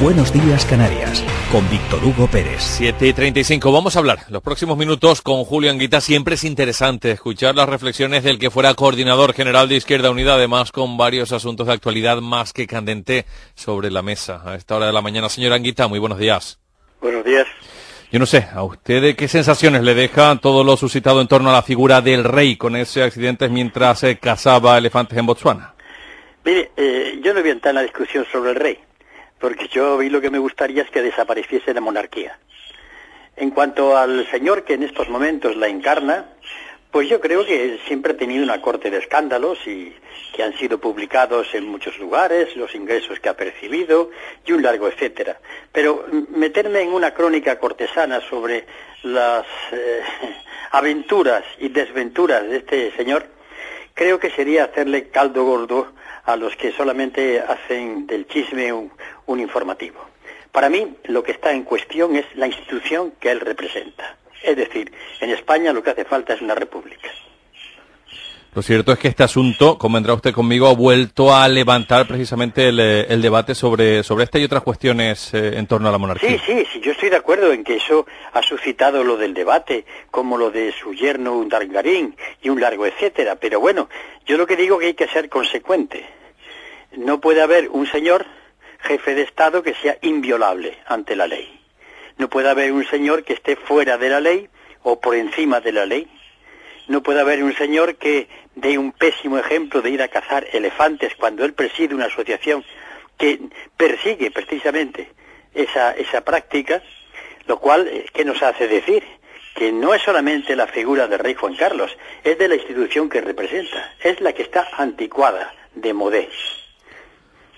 Buenos Días Canarias, con Víctor Hugo Pérez. 7:35, vamos a hablar los próximos minutos con Julio Anguita. Siempre es interesante escuchar las reflexiones del que fuera coordinador general de Izquierda Unida, además con varios asuntos de actualidad más que candente sobre la mesa a esta hora de la mañana. Señor Anguita, muy buenos días. Buenos días. Yo no sé, ¿a usted qué sensaciones le deja todo lo suscitado en torno a la figura del rey con ese accidente mientras cazaba elefantes en Botsuana? Mire, yo no voy a entrar en la discusión sobre el rey, porque yo vi lo que me gustaría es que desapareciese la monarquía. En cuanto al señor que en estos momentos la encarna, pues yo creo que siempre ha tenido una corte de escándalos y que han sido publicados en muchos lugares, los ingresos que ha percibido y un largo etcétera. Pero meterme en una crónica cortesana sobre las aventuras y desventuras de este señor, creo que sería hacerle caldo gordo a los que solamente hacen del chisme un informativo. Para mí, lo que está en cuestión es la institución que él representa. Es decir, en España lo que hace falta es una república. Lo cierto es que este asunto, convendrá usted conmigo, ha vuelto a levantar precisamente el debate sobre esta y otras cuestiones en torno a la monarquía. Sí, yo estoy de acuerdo en que eso ha suscitado lo del debate, como lo de su yerno Urdangarín y un largo etcétera. Pero bueno, yo lo que digo es que hay que ser consecuente. No puede haber un señor jefe de Estado que sea inviolable ante la ley. No puede haber un señor que esté fuera de la ley o por encima de la ley. No puede haber un señor que dé un pésimo ejemplo de ir a cazar elefantes cuando él preside una asociación que persigue precisamente esa práctica, lo cual, ¿qué nos hace decir? Que no es solamente la figura del rey Juan Carlos, es de la institución que representa, es la que está anticuada, de modé.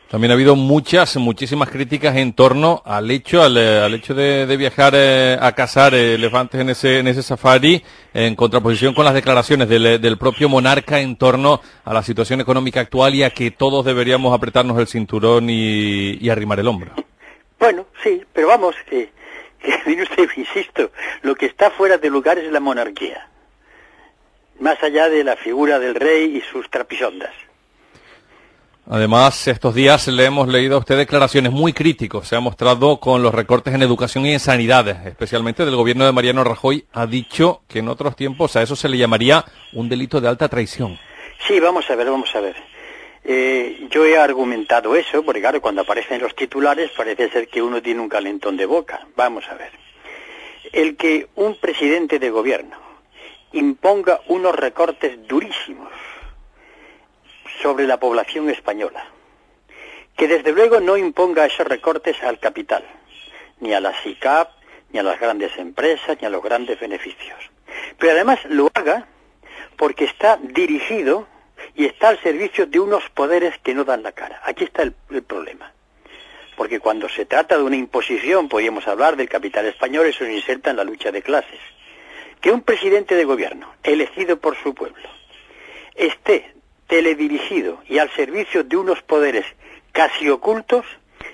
También ha habido muchísimas críticas en torno al hecho de viajar a cazar elefantes en ese safari, en contraposición con las declaraciones del propio monarca en torno a la situación económica actual y a que todos deberíamos apretarnos el cinturón y arrimar el hombro. Bueno, sí, pero vamos, que mire usted, insisto, lo que está fuera de lugar es la monarquía, más allá de la figura del rey y sus trapisondas. Además, estos días le hemos leído a usted declaraciones muy críticas. Se ha mostrado con los recortes en educación y en sanidad, especialmente del gobierno de Mariano Rajoy. Ha dicho que en otros tiempos a eso se le llamaría un delito de alta traición. Sí, vamos a ver. Yo he argumentado eso, porque claro, cuando aparecen los titulares parece ser que uno tiene un calentón de boca. Vamos a ver. El que un presidente de gobierno imponga unos recortes durísimos sobre la población española, que desde luego no imponga esos recortes al capital, ni a la SICAP, ni a las grandes empresas, ni a los grandes beneficios, pero además lo haga porque está dirigido y está al servicio de unos poderes que no dan la cara. Aquí está el problema, porque cuando se trata de una imposición, podríamos hablar del capital español, eso se inserta en la lucha de clases. Que un presidente de gobierno, elegido por su pueblo, esté teledirigido y al servicio de unos poderes casi ocultos,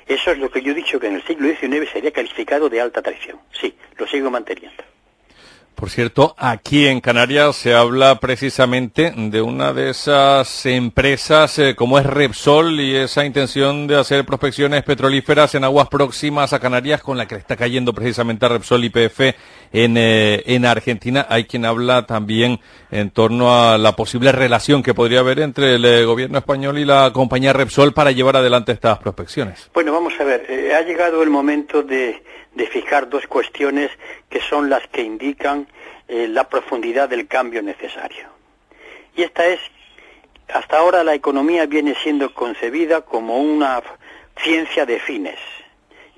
eso es lo que yo he dicho que en el siglo XIX sería calificado de alta traición. Sí, lo sigo manteniendo. Por cierto, aquí en Canarias se habla precisamente de una de esas empresas como es Repsol y esa intención de hacer prospecciones petrolíferas en aguas próximas a Canarias con la que le está cayendo precisamente a Repsol YPF en Argentina. Hay quien habla también en torno a la posible relación que podría haber entre el gobierno español y la compañía Repsol para llevar adelante estas prospecciones. Bueno, vamos a ver, ha llegado el momento de fijar dos cuestiones que son las que indican la profundidad del cambio necesario. Y esta es, hasta ahora la economía viene siendo concebida como una ciencia de fines.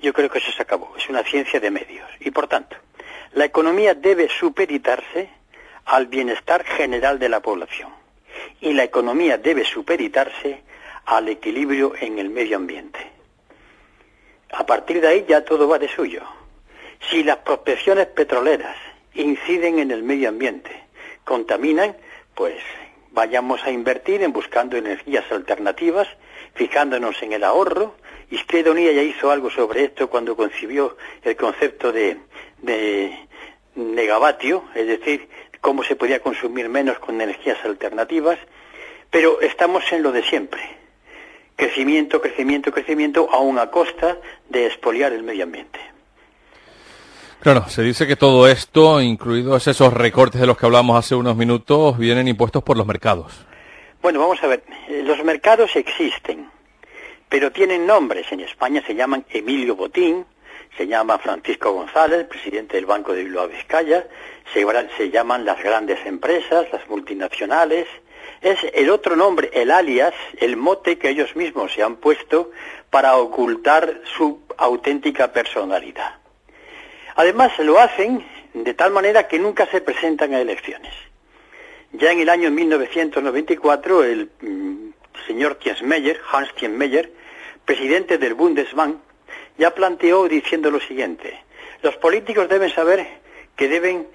Yo creo que eso se acabó, es una ciencia de medios. Y por tanto, la economía debe supeditarse al bienestar general de la población. Y la economía debe supeditarse al equilibrio en el medio ambiente. A partir de ahí ya todo va de suyo. Si las prospecciones petroleras inciden en el medio ambiente, contaminan, pues vayamos a invertir en buscando energías alternativas, fijándonos en el ahorro. Izquierda Unida ya hizo algo sobre esto cuando concibió el concepto de megavatio, es decir, cómo se podía consumir menos con energías alternativas, pero estamos en lo de siempre. crecimiento, crecimiento, crecimiento, aún a costa de expoliar el medio ambiente. Claro, se dice que todo esto, incluidos esos recortes de los que hablamos hace unos minutos, vienen impuestos por los mercados. Bueno, vamos a ver, los mercados existen, pero tienen nombres. En España se llaman Emilio Botín, se llama Francisco González, presidente del Banco de Bilbao Vizcaya, se llaman las grandes empresas, las multinacionales. Es el otro nombre, el alias, el mote que ellos mismos se han puesto para ocultar su auténtica personalidad. Además lo hacen de tal manera que nunca se presentan a elecciones. Ya en el año 1994 el señor Hans Thienmeyer, presidente del Bundesbank, ya planteó diciendo lo siguiente: los políticos deben saber que deben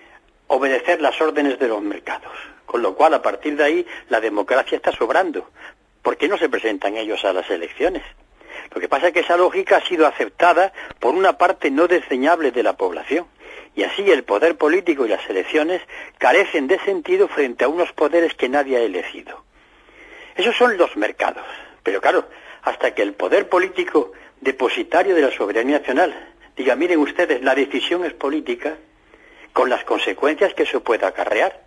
obedecer las órdenes de los mercados, con lo cual a partir de ahí la democracia está sobrando. ¿Por qué no se presentan ellos a las elecciones? Lo que pasa es que esa lógica ha sido aceptada por una parte no desdeñable de la población, y así el poder político y las elecciones carecen de sentido frente a unos poderes que nadie ha elegido. Esos son los mercados, pero claro, hasta que el poder político depositario de la soberanía nacional diga, miren ustedes, la decisión es política, con las consecuencias que eso pueda acarrear.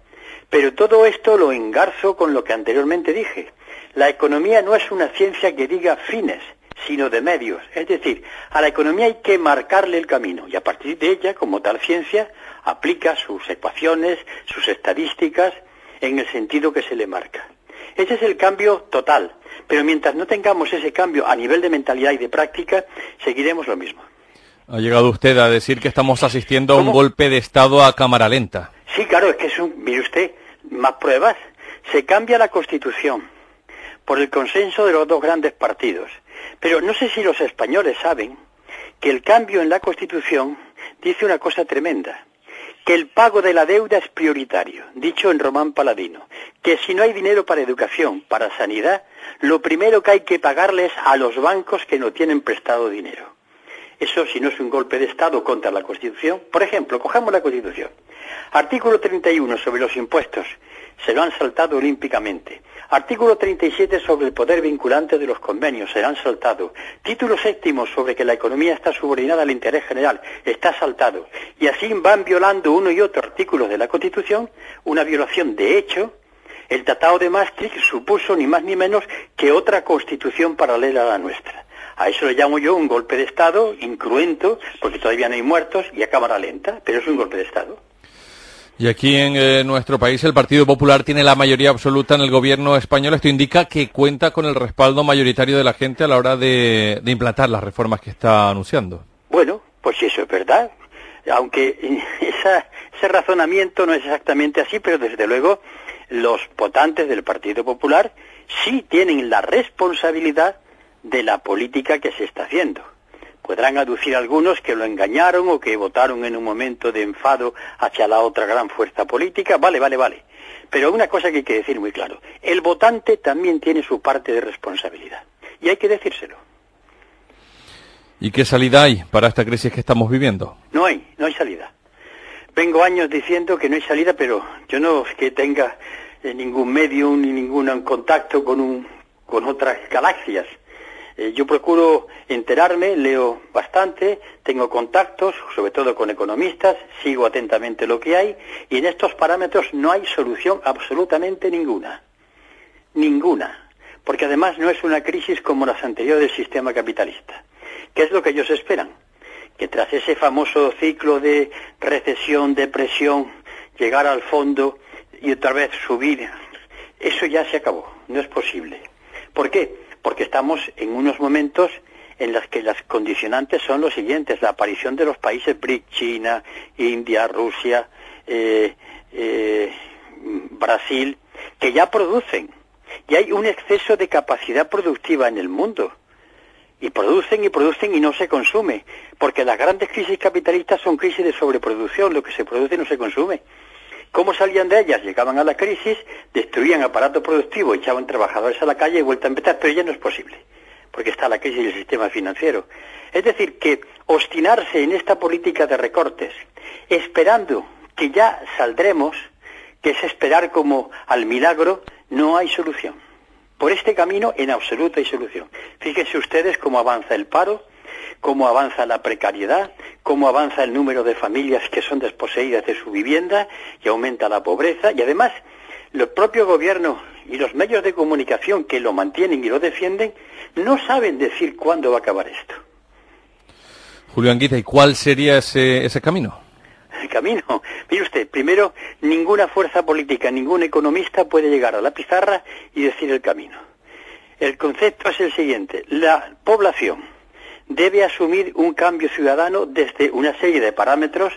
Pero todo esto lo engarzo con lo que anteriormente dije. La economía no es una ciencia que diga fines, sino de medios. Es decir, a la economía hay que marcarle el camino, y a partir de ella, como tal ciencia, aplica sus ecuaciones, sus estadísticas, en el sentido que se le marca. Ese es el cambio total, pero mientras no tengamos ese cambio a nivel de mentalidad y de práctica, seguiremos lo mismo. Ha llegado usted a decir que estamos asistiendo a un golpe de Estado a cámara lenta. Sí, claro, es que mire usted, más pruebas. Se cambia la Constitución por el consenso de los dos grandes partidos. Pero no sé si los españoles saben que el cambio en la Constitución dice una cosa tremenda, que el pago de la deuda es prioritario, dicho en Román Paladino, que si no hay dinero para educación, para sanidad, lo primero que hay que pagarles a los bancos que no tienen prestado dinero. Eso, si no es un golpe de Estado contra la Constitución. Por ejemplo, cojamos la Constitución. Artículo 31 sobre los impuestos, se lo han saltado olímpicamente. Artículo 37 sobre el poder vinculante de los convenios, se lo han saltado. Título séptimo sobre que la economía está subordinada al interés general, está saltado. Y así van violando uno y otro artículos de la Constitución, una violación de hecho. El Tratado de Maastricht supuso ni más ni menos que otra Constitución paralela a la nuestra. A eso le llamo yo un golpe de Estado incruento, porque todavía no hay muertos y a cámara lenta, pero es un golpe de Estado. Y aquí en nuestro país el Partido Popular tiene la mayoría absoluta en el gobierno español. Esto indica que cuenta con el respaldo mayoritario de la gente a la hora de implantar las reformas que está anunciando. Bueno, pues eso es verdad. Aunque ese razonamiento no es exactamente así, pero desde luego los votantes del Partido Popular sí tienen la responsabilidad de la política que se está haciendo. Podrán aducir algunos que lo engañaron o que votaron en un momento de enfado hacia la otra gran fuerza política. Vale. Pero una cosa que hay que decir muy claro. El votante también tiene su parte de responsabilidad. Y hay que decírselo. ¿Y qué salida hay para esta crisis que estamos viviendo? No hay salida. Vengo años diciendo que no hay salida, pero yo no es que tenga ningún medium ni ningún contacto con otras galaxias. Yo procuro enterarme, leo bastante, tengo contactos, sobre todo con economistas, sigo atentamente lo que hay, y en estos parámetros no hay solución absolutamente ninguna. Ninguna. Porque además no es una crisis como las anteriores del sistema capitalista. ¿Qué es lo que ellos esperan? Que tras ese famoso ciclo de recesión, depresión, llegar al fondo y otra vez subir, eso ya se acabó, no es posible. ¿Por qué? Porque estamos en unos momentos en los que las condicionantes son los siguientes: la aparición de los países BRIC, China, India, Rusia, Brasil, que ya producen, y hay un exceso de capacidad productiva en el mundo, y producen y no se consume, porque las grandes crisis capitalistas son crisis de sobreproducción, lo que se produce no se consume. ¿Cómo salían de ellas? Llegaban a la crisis, destruían aparato productivo, echaban trabajadores a la calle y vuelta a empezar, pero ya no es posible, porque está la crisis del sistema financiero. Es decir, que obstinarse en esta política de recortes, esperando que ya saldremos, que es esperar como al milagro, no hay solución. Por este camino en absoluta hay solución. Fíjense ustedes cómo avanza el paro, cómo avanza la precariedad, cómo avanza el número de familias que son desposeídas de su vivienda y aumenta la pobreza. Y además, los propios gobiernos y los medios de comunicación que lo mantienen y lo defienden no saben decir cuándo va a acabar esto. Julio Anguita, ¿y cuál sería ese camino? El camino, mire usted, primero, ninguna fuerza política, ningún economista puede llegar a la pizarra y decir el camino. El concepto es el siguiente: la población debe asumir un cambio ciudadano desde una serie de parámetros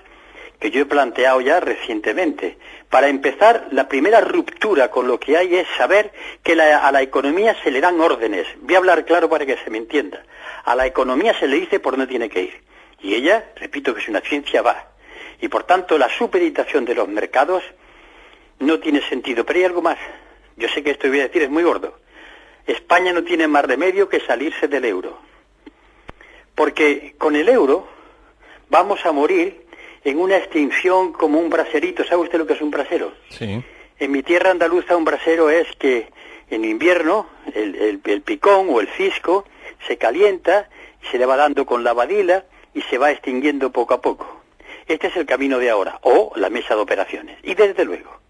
que yo he planteado ya recientemente. Para empezar, la primera ruptura con lo que hay es saber que a la economía se le dan órdenes. Voy a hablar claro para que se me entienda. A la economía se le dice por dónde tiene que ir. Y ella, repito que es una ciencia, va. Y por tanto la supeditación de los mercados no tiene sentido. Pero hay algo más. Yo sé que esto que voy a decir es muy gordo. España no tiene más remedio que salirse del euro. Porque con el euro vamos a morir en una extinción como un braserito. ¿Sabe usted lo que es un brasero? Sí. En mi tierra andaluza un brasero es que en invierno el picón o el cisco se calienta y se le va dando con la badila y se va extinguiendo poco a poco. Este es el camino de ahora, o la mesa de operaciones. Y desde luego,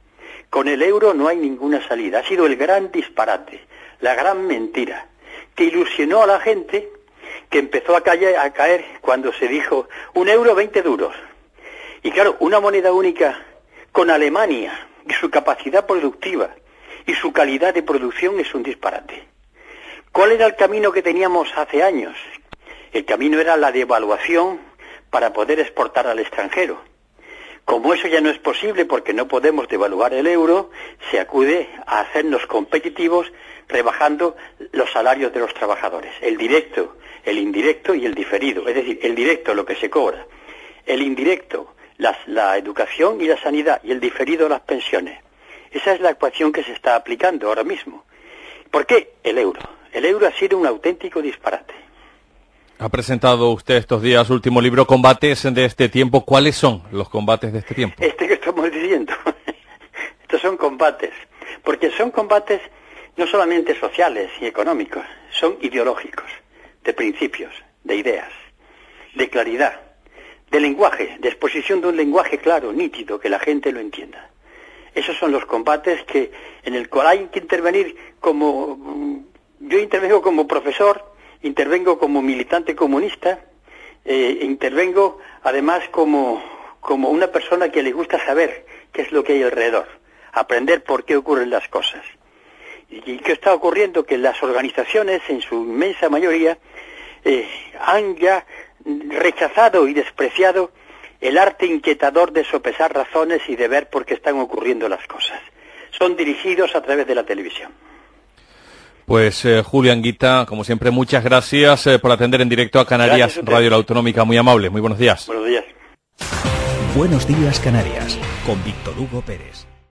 con el euro no hay ninguna salida. Ha sido el gran disparate, la gran mentira, que ilusionó a la gente, que empezó a caer cuando se dijo 1 euro 20 duros. Y claro, una moneda única con Alemania y su capacidad productiva y su calidad de producción es un disparate. ¿Cuál era el camino que teníamos hace años? El camino era la devaluación para poder exportar al extranjero. Como eso ya no es posible porque no podemos devaluar el euro, se acude a hacernos competitivos rebajando los salarios de los trabajadores. El directo, el indirecto y el diferido. Es decir, el directo, lo que se cobra. El indirecto, la educación y la sanidad. Y el diferido, las pensiones. Esa es la ecuación que se está aplicando ahora mismo. ¿Por qué el euro? El euro ha sido un auténtico disparate. Ha presentado usted estos días su último libro, Combates de este tiempo. ¿Cuáles son los combates de este tiempo? Que estamos diciendo. Estos son combates. Porque son combates no solamente sociales y económicos, son ideológicos, de principios, de ideas, de claridad, de lenguaje, de exposición de un lenguaje claro, nítido, que la gente lo entienda. Esos son los combates en el cual hay que intervenir como... Yo intervengo como profesor, intervengo como militante comunista, intervengo además como una persona que le gusta saber qué es lo que hay alrededor, aprender por qué ocurren las cosas. ¿Y qué está ocurriendo? Que las organizaciones, en su inmensa mayoría, han ya rechazado y despreciado el arte inquietador de sopesar razones y de ver por qué están ocurriendo las cosas. Son dirigidos a través de la televisión. Pues Julio Anguita, como siempre, muchas gracias por atender en directo a Canarias Radio La Autonómica. Muy amable, muy buenos días. Buenos días. Buenos días, Canarias, con Víctor Hugo Pérez.